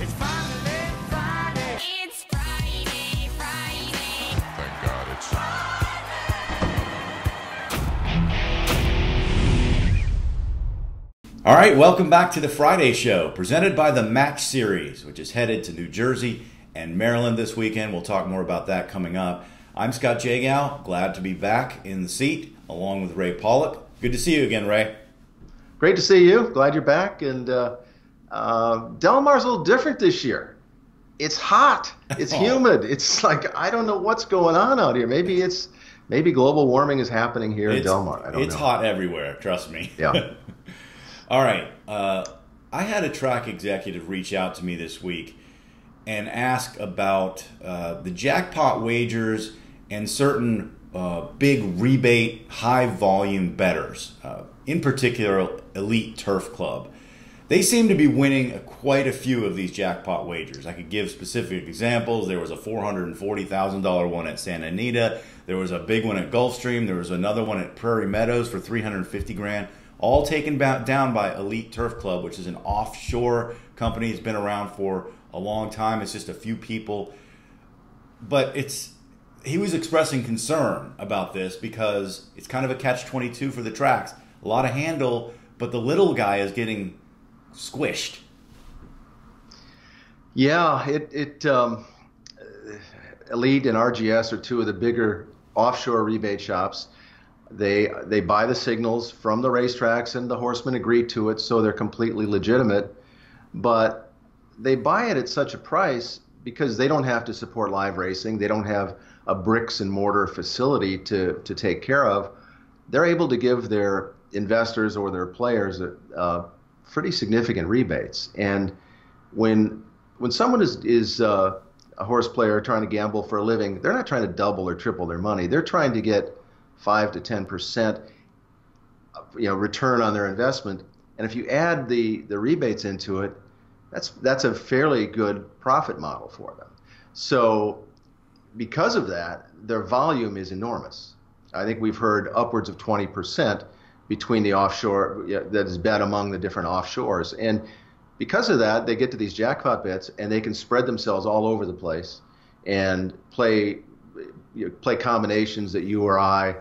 It's finally Friday. It's Friday, Friday. Thank God it's All right, welcome back to the Friday Show, presented by the Match Series, which is headed to New Jersey and Maryland this weekend. We'll talk more about that coming up. I'm Scott Jagow, glad to be back in the seat, along with Ray Paulick. Good to see you again, Ray. Great to see you. Glad you're back. And Del Mar's a little different this year. It's hot. It's humid. It's like, I don't know what's going on out here. Maybe global warming is happening here in Del Mar. I don't know. It's hot everywhere, trust me. Yeah. All right. I had a track executive reach out to me this week and ask about the jackpot wagers and certain big rebate, high volume bettors, in particular Elite Turf Club. They seem to be winning quite a few of these jackpot wagers. I could give specific examples. There was a $440,000 one at Santa Anita. There was a big one at Gulfstream. There was another one at Prairie Meadows for $350,000. All taken down by Elite Turf Club, which is an offshore company. It's been around for a long time. It's just a few people. But he was expressing concern about this because it's kind of a catch-22 for the tracks. A lot of handle, but the little guy is getting squished. Yeah, Elite and RGS are two of the bigger offshore rebate shops. They buy the signals from the racetracks, and the horsemen agree to it, so they're completely legitimate. But they buy it at such a price because they don't have to support live racing. They don't have a bricks and mortar facility to take care of. They're able to give their investors or their players pretty significant rebates. And when someone is a horse player trying to gamble for a living, they're not trying to double or triple their money. They're trying to get 5 to 10% return on their investment. And if you add the rebates into it, that's a fairly good profit model for them. So because of that, their volume is enormous. I think we've heard upwards of 20% between the offshore that is bet among the different offshores. And because of that, they get to these jackpot bets and they can spread themselves all over the place and play combinations that you or I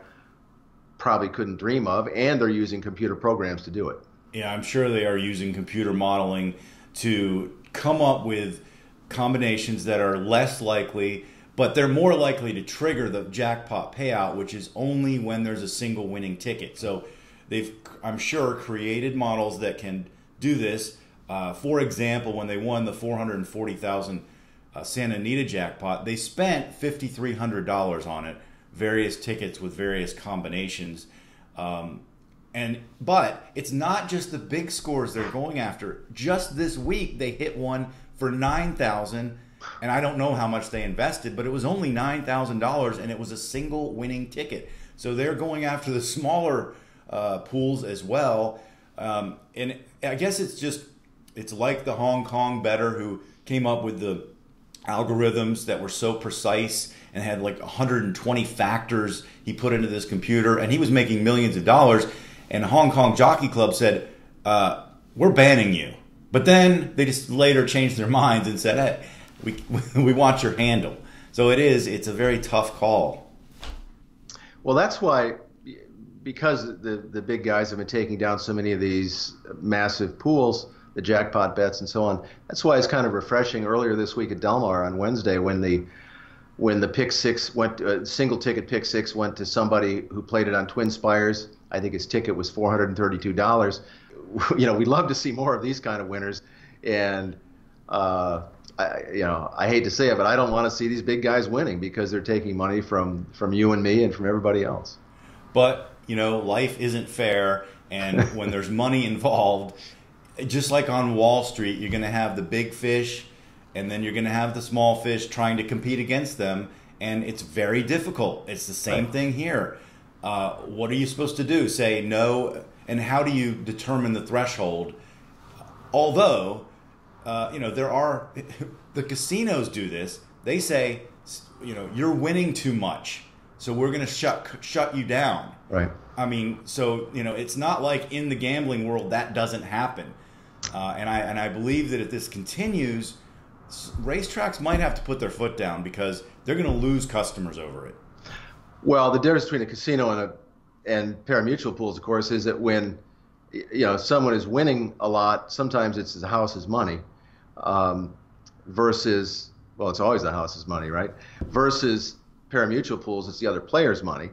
probably couldn't dream of, and they're using computer programs to do it. Yeah, I'm sure they are using computer modeling to come up with combinations that are less likely, but they're more likely to trigger the jackpot payout, which is only when there's a single winning ticket. So they've, I'm sure, created models that can do this. For example, when they won the $440,000 Santa Anita jackpot, they spent $5,300 on it, various tickets with various combinations. But it's not just the big scores they're going after. Just this week, they hit one for $9,000, and I don't know how much they invested, but it was only $9,000, and it was a single winning ticket. So they're going after the smaller pools as well. And I guess it's like the Hong Kong bettor who came up with the algorithms that were so precise and had like 120 factors he put into this computer, and he was making millions of dollars. And Hong Kong Jockey Club said, we're banning you. But then they just later changed their minds and said, hey, we want your handle. So it's a very tough call. Well, that's why, because the big guys have been taking down so many of these massive pools, the jackpot bets and so on. That's why it's kind of refreshing earlier this week at Del Mar on Wednesday when the pick six went, single ticket pick six went to somebody who played it on Twin Spires. I think his ticket was $432. We'd love to see more of these kind of winners. And I hate to say it, but I don't want to see these big guys winning because they're taking money from you and me and from everybody else. But life isn't fair, and when there's money involved, just like on Wall Street, you're going to have the big fish, and then you're going to have the small fish trying to compete against them, and it's very difficult. It's the same thing here. What are you supposed to do? Say no, and how do you determine the threshold? Although, there are the casinos do this. They say, you're winning too much, so we're going to shut you down. Right. I mean, so it's not like in the gambling world that doesn't happen. And I believe that if this continues, racetracks might have to put their foot down because they're going to lose customers over it. Well, the difference between a casino and pari-mutuel pools, of course, is that when someone is winning a lot, sometimes it's the house's money, versus, well, it's always the house's money, right? Versus pari-mutuel pools, it's the other player's money.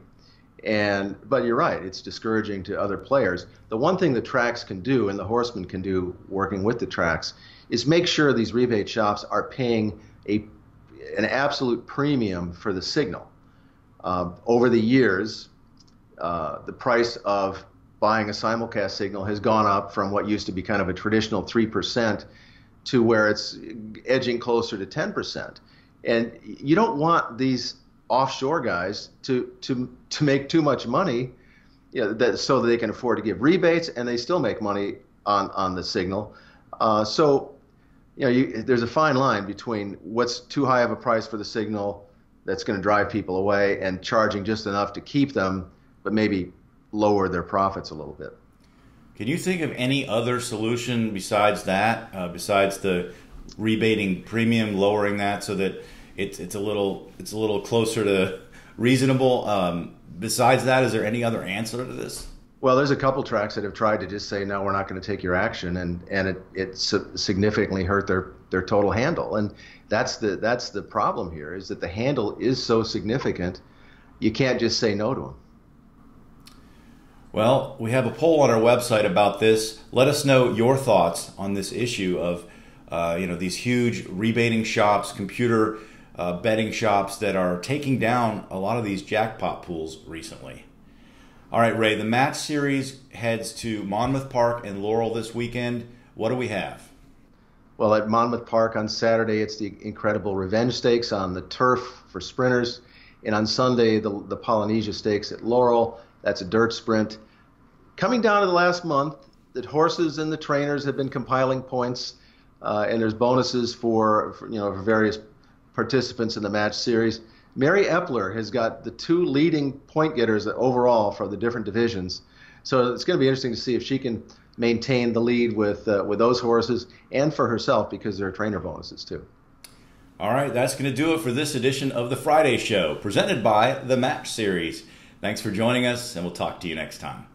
But you're right, it's discouraging to other players. The one thing the tracks can do, and the horsemen can do working with the tracks, is make sure these rebate shops are paying an absolute premium for the signal. Over the years, the price of buying a simulcast signal has gone up from what used to be kind of a traditional 3% to where it's edging closer to 10%. And you don't want these offshore guys to make too much money, so that they can afford to give rebates, and they still make money on the signal. There's a fine line between what's too high of a price for the signal that's going to drive people away and charging just enough to keep them, but maybe lower their profits a little bit. Can you think of any other solution besides that, besides the rebating premium, lowering that so that it's a little closer to reasonable? Besides that, is there any other answer to this? Well, there's a couple tracks that have tried to just say, no, we're not going to take your action, and it significantly hurt their total handle. And that's the problem here, is that the handle is so significant, you can't just say no to them. Well, we have a poll on our website about this. Let us know your thoughts on this issue of these huge rebating shops, computer betting shops that are taking down a lot of these jackpot pools recently. All right, Ray, the match series heads to Monmouth Park and Laurel this weekend. What do we have? Well, at Monmouth Park on Saturday, it's the incredible Revenge Stakes on the turf for sprinters. And on Sunday, the Polynesia Stakes at Laurel. That's a dirt sprint. Coming down to the last month, the horses and the trainers have been compiling points, and there's bonuses for various participants in the match series. Mary Epler has got the two leading point getters overall for the different divisions. So it's going to be interesting to see if she can maintain the lead with those horses, and for herself, because there are trainer bonuses too. All right, that's going to do it for this edition of the Friday Show, presented by the Match Series. Thanks for joining us, and we'll talk to you next time.